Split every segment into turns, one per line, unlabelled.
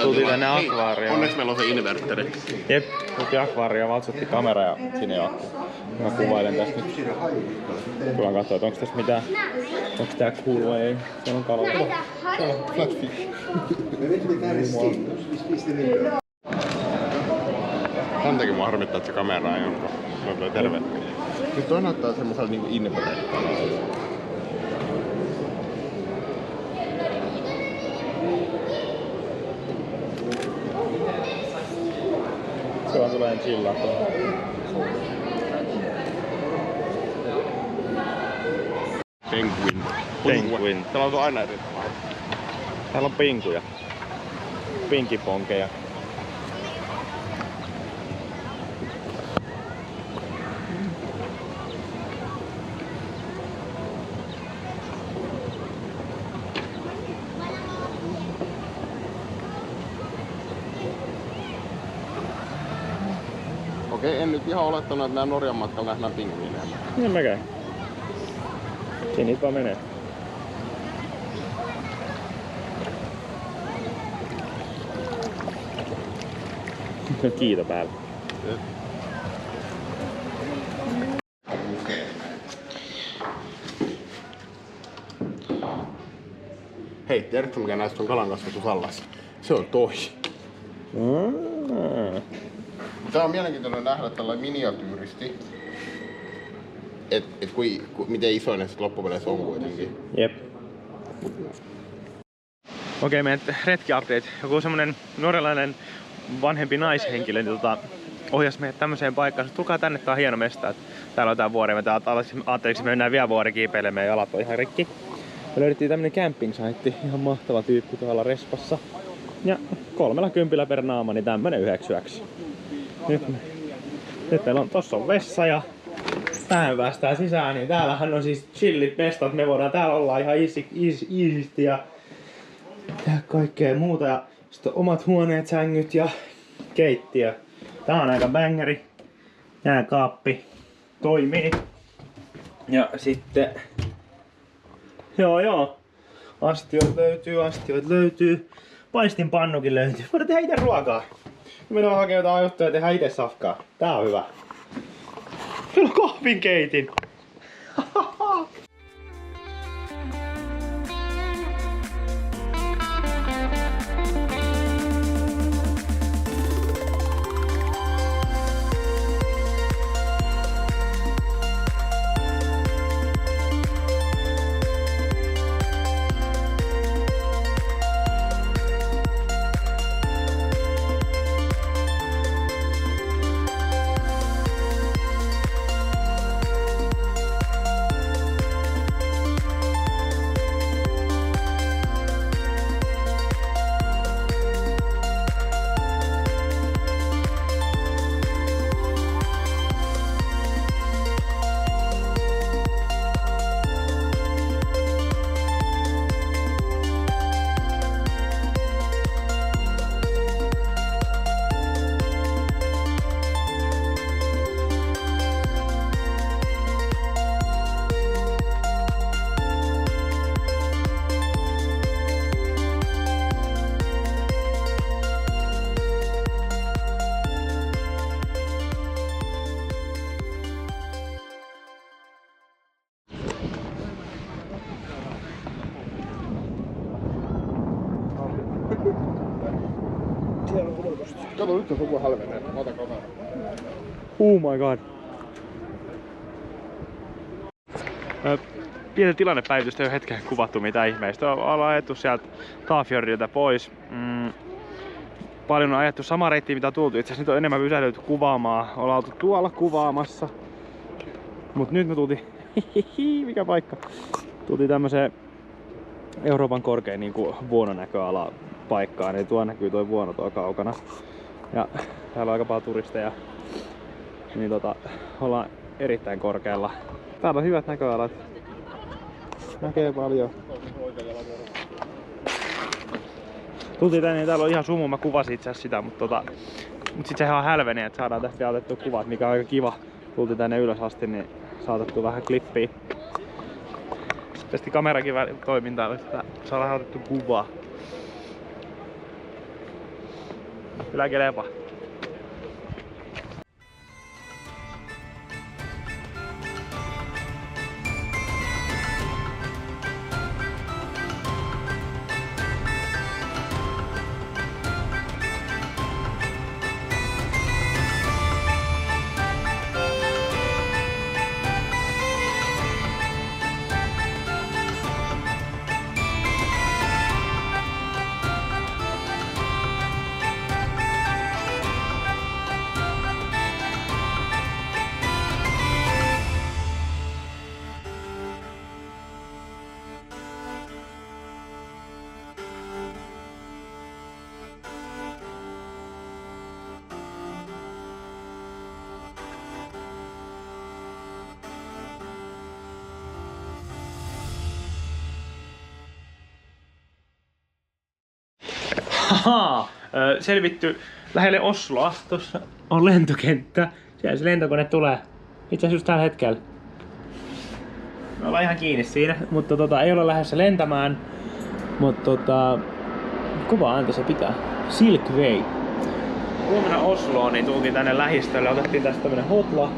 Tultiin tänne akvaarioon.
Onneksi meillä on se inverteri.
Jep, tultiin akvaarioon, valtsutti kamera ja sinne jo. Mä kuvailen tästä nyt. Tullaan katsoa, että onks tässä mitään. Onks tää cool way? Siellä on kaloja.
Täällä on flatfish. Tän takia mua harmittaa, että se kamera ei onko. Mä tulee terve. Nyt toi näyttää semmosella niinku inverteri-kanalta.
Se vaan tulee chillaa tuohon. Penguin.
Täällä on aina eri.
Täällä on pinkuja. Pinkiponkeja.
Okei, en nyt ihan olettanut, että nää Norjan matkalla nähdään pingviinejä.
En mäkään. Siinä niitä vaan menee. Kiito päällä.
Hei, tiedätkö mikä näistä on kalankasvatusallas? Se on toi. Tää on mielenkiintoinen nähdä tällainen miniatyyristi. Miten isoinen sit loppupeleissä on kuitenkin.
Jep. Okei, meidän retki-update. Joku semmonen norjalainen vanhempi naishenkilö niin ohjasi meidät tämmöiseen paikkaan. Tulkaa tänne, tää on hieno mesta. Täällä on tää vuori. Me ajattelin, että me mennään vielä vuori kiipeilemään ja jalat on ihan rikki. Me löydettiin tämmönen camping-saitti. Ihan mahtava tyyppi tuolla respassa. Ja 30 per naama, niin tämmönen 9 yöksi. Nyt meillä on, tossa on vessa ja tähän päästään sisään, niin täällähän on siis chillit mestat. Me voidaan täällä olla ihan easysti ja tehdä kaikkea muuta. Ja sitten on omat huoneet, sängyt ja keittiö. Tää on aika bangeri. Jääkaappi toimii. Ja sitten joo. Astioit löytyy. Paistinpannukin löytyy. Voidaan tehdä itse ruokaa. Meillä on hakea jotain juttuja ja tehdä itse safkaa. Tää on hyvä. Meillä on kahvinkeitin.
Kato, nyt on suku hälvenee. Mä otan kameran.
Oh my god. Pientä tilannepäivitystä ei ole hetken kuvattu mitään ihmeistä. Ollaan ajettu sieltä Tafjordilta pois. Paljon on ajettu sama reitti mitä tultu. Itse asiassa nyt on enemmän pysähdytty kuvaamaan. Ollaan oltu tuolla kuvaamassa. Mut nyt me tultiin... mikä paikka? Tultiin tämmöseen Euroopan korkein niinku vuononäköala paikkaan. Niin tuo näkyy toi vuono tuolla kaukana. Ja täällä on aika paljon turisteja. Niin ollaan erittäin korkealla. Täällä on hyvät näköalat. Näkee paljon. Tultiin tänne, niin täällä on ihan sumu, mä kuvasin itse asiassa sitä, mutta sit sehän on hälvenee, että saadaan tästä vielä otettua kuvat, mikä on aika kiva. Tultiin tänne ylös asti, niin saatettu vähän klippiä. Tästä kamerakin toimintaa, että saadaan otettu kuvaa. Kyllä kelepa. Haha, selvitty lähelle Osloa. Tuossa on lentokenttä. Siellä se lentokone tulee. Itse asiassa just tällä hetkellä. Me ollaan ihan kiinni siinä, mutta ei olla lähdössä lentämään. Mutta kova ääntä se pitää. Silk Way. Huomenna Osloon niin tultiin tänne lähistölle. Otettiin tästä tämmönen hotla.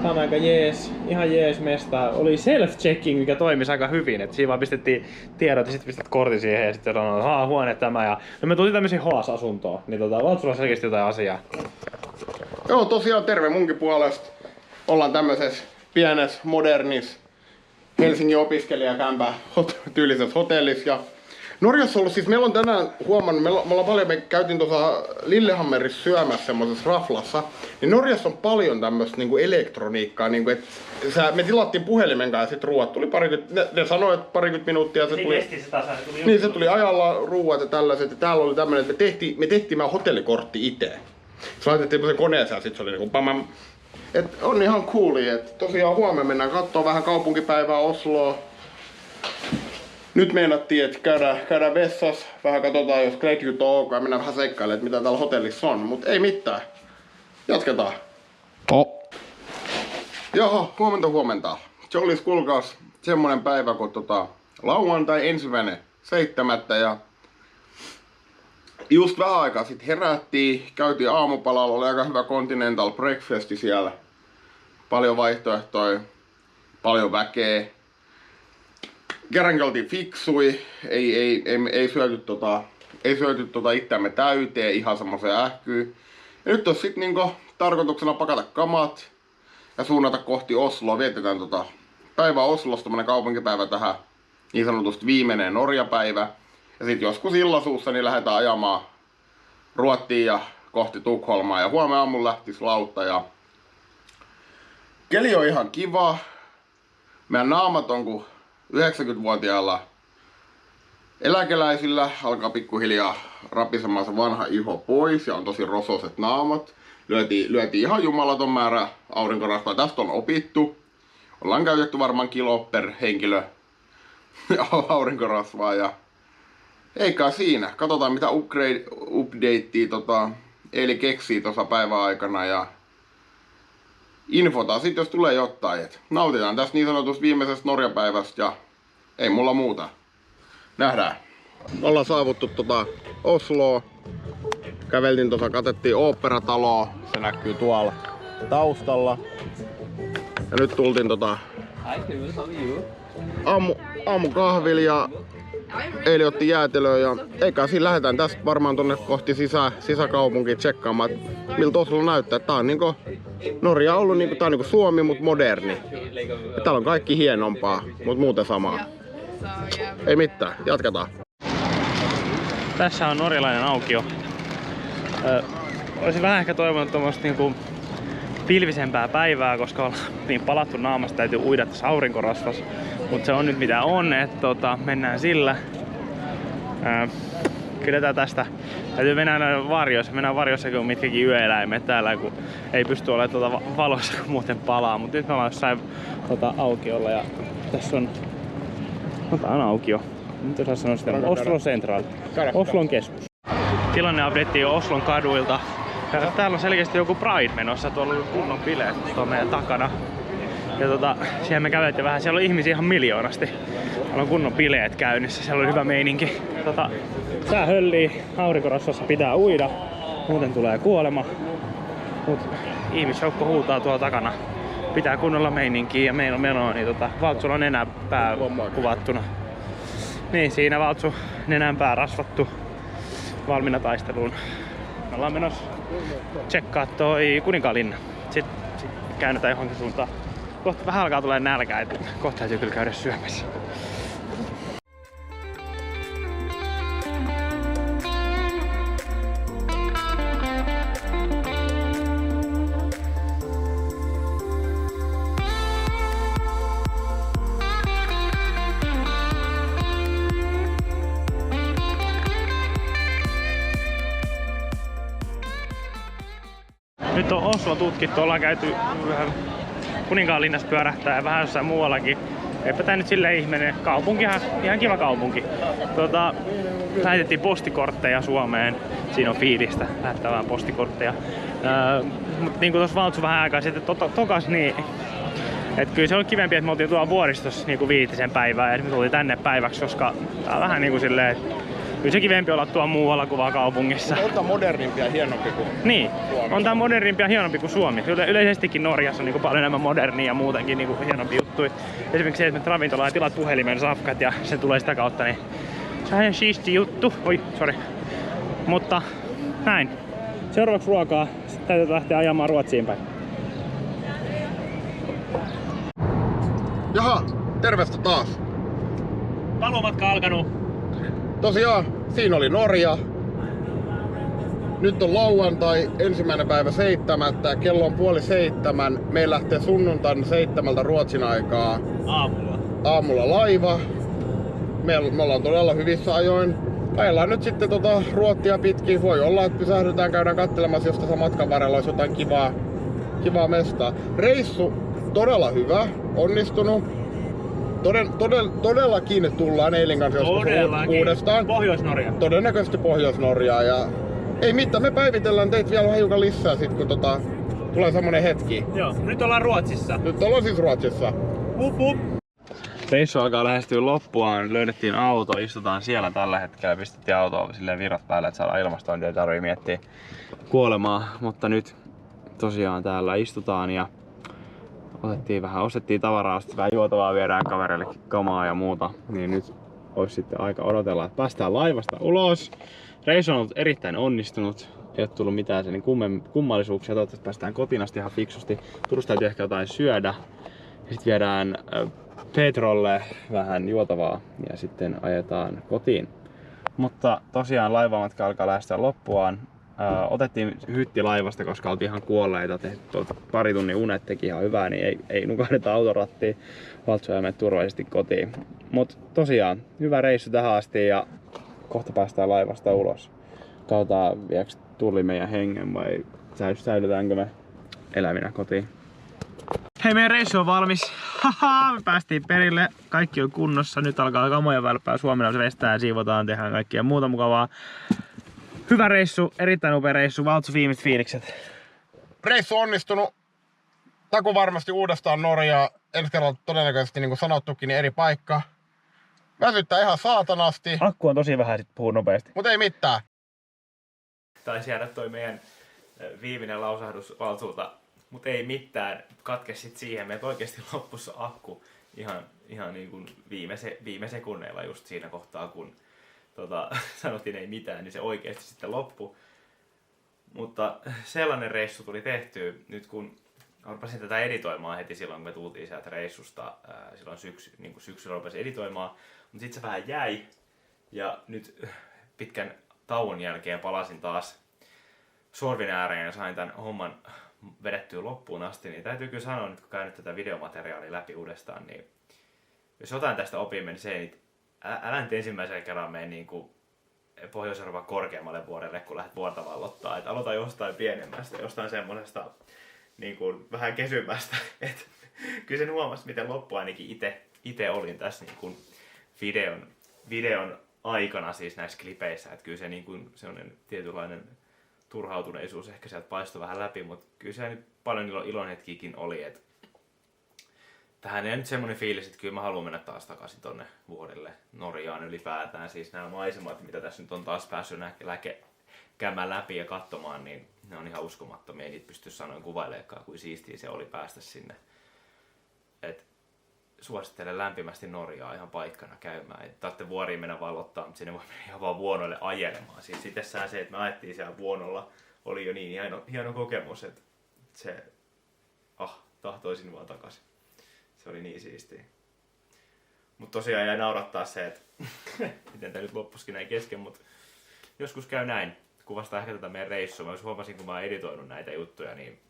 Tää on aika jees, ihan jees mesta. Oli self-checking, mikä toimisi aika hyvin. Et siinä vaan pistettiin tiedot ja sitten pistet kortin siihen ja sitten sanoin, että huone tämä. Ja no me tultiin tämmöisiin Hoas-asuntoon. Niin vaan sulla selkeästi jotain asiaa.
Joo, tosiaan terve munkin puolesta. Ollaan tämmöisessä pienessä, modernissa Helsingin opiskelijakämpä tyylisessä hotellissa. Ja Norjassa on ollut, siis meillä on tänään huomannut, me käytiin tuossa Lillehammerissa syömässä semmosessa raflassa, niin Norjassa on paljon tämmöistä niinku elektroniikkaa, niinku, että me tilattiin puhelimen kanssa ja sit ruuat tuli ne sanoi, että parikymmentä minuuttia se tuli. Niin se tuli ajalla ruuat ja tällaiset, ja täällä oli tämmönen, että me tehtiin meidän hotellikortti itse. Se laitettiin tämmösen koneeseen ja sit se oli niinku pamam. Et on ihan cooli, että tosiaan huomenna mennään kattoo vähän kaupunkipäivää Osloa. Nyt meinattiin, että käydään vessassa, vähän katsotaan, jos ketjut on ok ja mennään vähän seikkailemaan, että mitä täällä hotellissa on, mutta ei mitään. Jatketaan. Joo, huomenta. Se olisi kuulkaas semmonen päivä, kun lauantai 1.7. ja just vähän aikaa sitten herättiin, käytiin aamupalalla, oli aika hyvä continental breakfasti siellä. Paljon vaihtoehtoja, paljon väkeä. Kerrankin oltiin fiksui, ei syöty itseämme täyteen, ihan semmoiseen ähkyyn. Ja nyt on sit niinku tarkoituksena pakata kamat ja suunnata kohti Osloa. Vietetään päivä Oslossa, tommonen kaupunkipäivä tähän, niin sanotusti viimeinen Norjapäivä. Ja sit joskus illasuussa niin lähdetään ajamaan Ruottiin ja kohti Tukholmaa. Ja huomenna aamulla lähtis lautta ja keli on ihan kiva. Meidän naamat on kuin 90-vuotiailla eläkeläisillä alkaa pikkuhiljaa rapisemaan se vanha iho pois ja on tosi rososet naamat. Lyötiin ihan jumalaton määrä aurinkorasvaa. Tästä on opittu. Ollaan käytetty varmaan kilo per henkilö aurinkorasvaa ja eikä siinä. Katsotaan mitä updatea Eili keksii tuossa päivän aikana ja infotaan sit jos tulee jotain. Et nautitaan tästä niin sanotusta viimeisestä Norjapäivästä ja ei mulla muuta. Nähdään. Ollaan saavuttu Osloa. Käveltiin katettiin oopperataloa. Se näkyy tuolla taustalla. Ja nyt tultiin aamukahvilla ja Eili otti jäätelöä ja eikä siinä lähdetään tästä varmaan tonne kohti sisäkaupunkiin tsekkaamaan, miltä Oslo näyttää. Tää on niinku Norja on ollut niinku, tää on niinku Suomi, mut moderni. Täällä on kaikki hienompaa, mut muuten samaa. Ei mitään, jatketaan.
Tässä on norjalainen aukio. Olisin vähän ehkä toivonut tommoista niinku pilvisempää päivää, koska ollaan niin palattu naamasta, täytyy uida tässä aurinkorasvassa. Mut se on nyt mitä on, että mennään sillä. Kyllä tästä täytyy mennä varjoissa. Mennään varjoissa kuin mitkäkin yöeläimet täällä, kun ei pysty olemaan valossa, kun muuten palaa. Mut nyt me ollaan jossain aukiolla ja tässä on tää on aukio. Nyt osaa sanoa sitä Oslo Central. Oslon keskus. Tilanne updatei Oslon kaduilta. Täällä on selkeästi joku Pride menossa, tuolla on kunnon bileet tuolla meidän takana. Ja siellä me käveltiin vähän, siellä on ihmisiä ihan miljoonasti. Täällä on kunnon bileet käynnissä, siellä on hyvä meininki. Sää höllii, aurinkorasvassa pitää uida. Muuten tulee kuolema. Mut ihmisjoukko huutaa tuolla takana. Pitää kunnolla meininkiä ja menoa, niin Valtsulla on nenänpää kuvattuna. Niin, siinä Valtsu nenänpää rasvattu valmiina taisteluun. Me ollaan menossa tsekkaa toi Kuninkaanlinna. Sitten käännetään johonkin suuntaan. Kohta vähän alkaa tulee nälkää, että kohta täytyy kyllä käydä syömässä. Nyt on Oslo tutkittu, ollaan käyty vähän Kuninkaanlinnassa pyörähtää ja vähän jossain muuallakin. Eipä tää nyt silleen ihmeinen. Kaupunkihan, ihan kiva kaupunki. Lähetettiin postikortteja Suomeen. Siinä on fiilistä lähettää vähän postikortteja. Mut niin kuin tuossa Valtsu vähän aikaa sitten tokas, niin et kyllä se oli kivempi, että me oltiin tuolla vuoristossa niin kuin 5 päivää ja nyt me tultiin tänne päiväksi, koska tää on vähän niin kuin silleen, kyllä se kivempi olla tuolla muualla kuin vaan kaupungissa.
On tää modernimpi ja hienompi kuin
niin,
Suomi.
on tää modernimpi ja hienompi kuin Suomi. Yleisestikin Norjassa on niin kuin paljon enemmän modernia ja muutenkin niin kuin hienompi juttuja. Esimerkiksi se, että me ravintolaan tilat puhelimen safkat ja se tulee sitä kautta, niin se on ihan siisti juttu. Oi, sori. Mutta näin. Seuraavaksi ruokaa. Sitten täytyy lähteä ajamaan Ruotsiin päin.
Jaha, tervestä taas.
Paluumatka alkanut.
Tosiaan, siinä oli Norja. Nyt on lauantai, 1.7. Kello on 6:30. Meillä lähtee sunnuntaina 7 Ruotsin aikaa aamulla laiva. Me ollaan todella hyvissä ajoin. Ajellaan nyt sitten Ruottia pitkin. Voi olla, että pysähdytään, käydään katselemassa, jos tässä matkan varrella olisi jotain kivaa mestaa. Reissu todella hyvä, onnistunut. Todellakin tullaan Eilin kanssa joskus uudestaan.
Pohjois-Norja.
Todennäköisesti Pohjois-Norjaa. Ja ei mitään, me päivitellään teitä vielä hiukan lisää sit kun tulee semmonen hetki.
Joo, nyt ollaan Ruotsissa.
Nyt ollaan siis Ruotsissa.
Reissu alkaa lähestyä loppuaan. Löydettiin auto, istutaan siellä tällä hetkellä. Pistettiin autoa silleen virrat päälle, että saadaan ilmastointia, ei tarvii miettiä kuolemaa. Mutta nyt tosiaan täällä istutaan ja ostettiin tavaraa, sitten vähän juotavaa, viedään kavereillekin kamaa ja muuta. Niin nyt olisi sitten aika odotella, että päästään laivasta ulos. Reissu on ollut erittäin onnistunut. Ei ole tullut mitään sen kummallisuuksia. Toivottavasti päästään kotiin asti ihan fiksusti. Turussa täytyy ehkä jotain syödä. Ja sitten viedään Petrolle vähän juotavaa ja sitten ajetaan kotiin. Mutta tosiaan laivamatka alkaa lähestyä loppuaan. Otettiin hytti laivasta, koska oltiin ihan kuolleita. Pari tunnin unet teki ihan hyvää, niin ei nukahdeta autorattiin. Valtsu ja mene turvallisesti kotiin. Mut tosiaan, hyvä reissu tähän asti ja kohta päästään laivasta ulos. Katsotaan, viekö tuli meidän hengen vai säilytäänkö me elävinä kotiin. Hei, meidän reissu on valmis. Haha, me päästiin perille. Kaikki on kunnossa. Nyt alkaa kamoja välppää. Suomella vestään, siivotaan, tehdään kaikkia muuta mukavaa. Hyvä reissu, erittäin upea reissu. Valtsu, viimeiset fiilikset.
Reissu onnistunut. Taku varmasti uudestaan Norjaa. Ensi kerralla todennäköisesti, niin kuin sanottukin, niin eri paikka. Väsyttää ihan saatanasti.
Akku on tosi vähän, sit puhuu nopeasti.
Mut ei mitään.
Taisi jäädä toi meidän viimeinen lausahdus Valtsulta. Mut ei mitään. Katkes sit siihen. Meiltä oikeesti loppussa akku ihan niin kuin viime sekunneilla just siinä kohtaa, kun sanottiin ei mitään, niin se oikeesti sitten loppui. Mutta sellainen reissu tuli tehtyä nyt kun rupesin tätä editoimaan heti silloin, kun me tultiin sieltä reissusta. Silloin syksyllä rupesin editoimaan, mutta sitten se vähän jäi. Ja nyt pitkän tauon jälkeen palasin taas sorvin ääreen ja sain tämän homman vedettyä loppuun asti. Niin täytyy kyllä sanoa, nyt kun käyn nyt tätä videomateriaalia läpi uudestaan, niin jos jotain tästä opimme, niin se ei älä nyt ensimmäisellä kerralla mene niin kuin Pohjois-Euroopan korkeammalle vuorelle, kun lähdet vuorta vallottaa. Et aloita jostain pienemmästä, jostain semmosesta niin kuin vähän kesymmästä. Et kyllä sen huomasi, miten loppu ainakin itse olin tässä niin kuin videon aikana siis näissä klipeissä. Et kyllä se niin kuin sellainen tietynlainen turhautuneisuus ehkä sieltä paistoi vähän läpi, mutta kyllä se nyt paljon ilonhetkiäkin oli. Et tähän ei nyt semmonen fiilis, että kyllä mä haluan mennä taas takaisin tonne vuodelle Norjaan ylipäätään. Siis nämä maisemat, mitä tässä nyt on taas päässyt
käymään läpi ja katsomaan, niin ne on ihan uskomattomia. Ei niitä pysty sanoin kuvailemaan, kuin siistiä se oli päästä sinne. Et suosittelen lämpimästi Norjaa ihan paikkana käymään. Et tarvitse vuoriin mennä valottaa, mutta sinne voi mennä ihan vaan vuonoille ajelemaan. Siis itsessään se, että me ajettiin siellä vuonolla, oli jo niin hieno kokemus, että se tahtoisin vaan takaisin. Se oli niin siistiä. Mutta tosiaan jäi naurattaa se, että miten tämä nyt loppuskin näin kesken, mutta joskus käy näin. Kuvastaa ehkä tätä meidän reissua. Mä huomasin, kun mä oon editoinut näitä juttuja, niin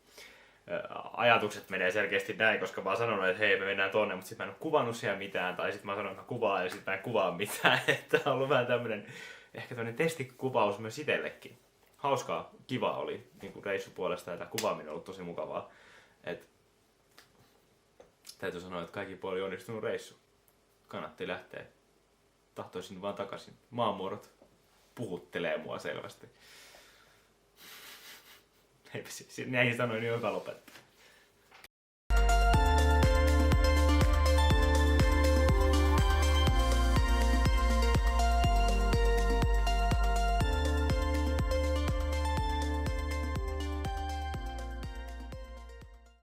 ajatukset menee selkeästi näin, koska mä oon sanonut, että hei, me mennään tonne, mutta sit mä en oo kuvannut siellä mitään, tai sit mä oon sanonut, että mä kuvaan, ja sit mä en kuvaa mitään. Että on ollut vähän tämmönen, ehkä tämmönen testikuvaus myös itsellekin. Hauskaa, kiva oli niin kuin reissu puolesta, ja tämä kuvaaminen on ollut tosi mukavaa. Et täytyy sanoa, että kaikki puoli onnistunut reissu. Kannatti lähteä. Tahtoisin vaan takaisin. Maanmuodot puhuttelee mua selvästi. Näin sanoin, niin hyvä lopettaa.